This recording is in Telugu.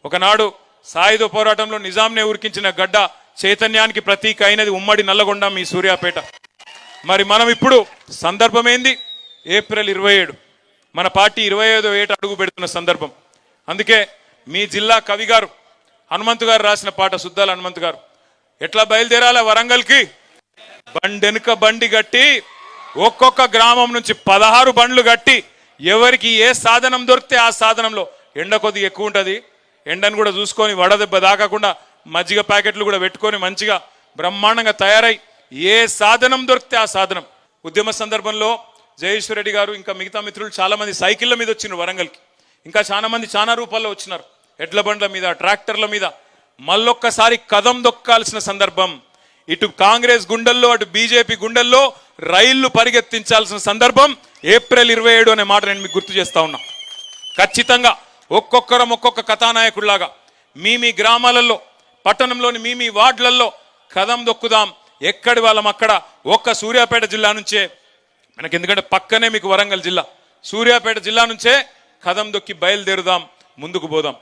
ఒకనాడు సాయుధ పోరాటంలో నిజాంనే ఉరికించిన గడ్డ చైతన్యానికి ప్రతీక అయినది ఉమ్మడి నల్లగొండ మీ సూర్యాపేట. మరి మనం ఇప్పుడు సందర్భం ఏంది? ఏప్రిల్ 27 మన పార్టీ 25వ ఏట అడుగు పెడుతున్న సందర్భం. అందుకే మీ జిల్లా కవి గారు హనుమంతు గారు రాసిన పాట, సుద్దాల హనుమంతు గారు, ఎట్లా బయలుదేరాల వరంగల్కి? బండెనుక బండి గట్టి ఒక్కొక్క గ్రామం నుంచి 16 బండ్లు గట్టి ఎవరికి ఏ సాధనం దొరికితే ఆ సాధనంలో, ఎండ కొద్దిగా ఎక్కువ ఉంటుంది, ఎండను కూడా చూసుకొని వడదెబ్బ దాకకుండా మజ్జిగ ప్యాకెట్లు కూడా పెట్టుకొని మంచిగా బ్రహ్మాండంగా తయారై ఏ సాధనం దొరికితే ఆ సాధనం. ఉద్యమ సందర్భంలో జయేశ్వర్ రెడ్డి గారు ఇంకా మిగతా మిత్రులు చాలా మంది సైకిళ్ళ మీద వచ్చినారు వరంగల్కి. ఇంకా చాలా మంది చాలా రూపాల్లో వచ్చినారు, ఎడ్ల బండ్ల మీద, ట్రాక్టర్ల మీద. మళ్ళొక్కసారి కదం దొక్కాల్సిన సందర్భం. ఇటు కాంగ్రెస్ గుండెల్లో అటు బీజేపీ గుండెల్లో రైళ్లు పరిగెత్తించాల్సిన సందర్భం ఏప్రిల్ 27 అనే మాట నేను మీకు గుర్తు చేస్తా ఉన్నా. ఖచ్చితంగా ఒక్కొక్కరం ఒక్కొక్క కథానాయకుడిలాగా మీ గ్రామాలలో, పట్టణంలోని మీ వార్డులలో కదం దొక్కుదాం. ఎక్కడి వాళ్ళం అక్కడ. ఒక్క సూర్యాపేట జిల్లా నుంచే మనకి, ఎందుకంటే పక్కనే మీకు వరంగల్ జిల్లా, సూర్యాపేట జిల్లా నుంచే కదం దొక్కి బయలుదేరుదాం, ముందుకు పోదాం.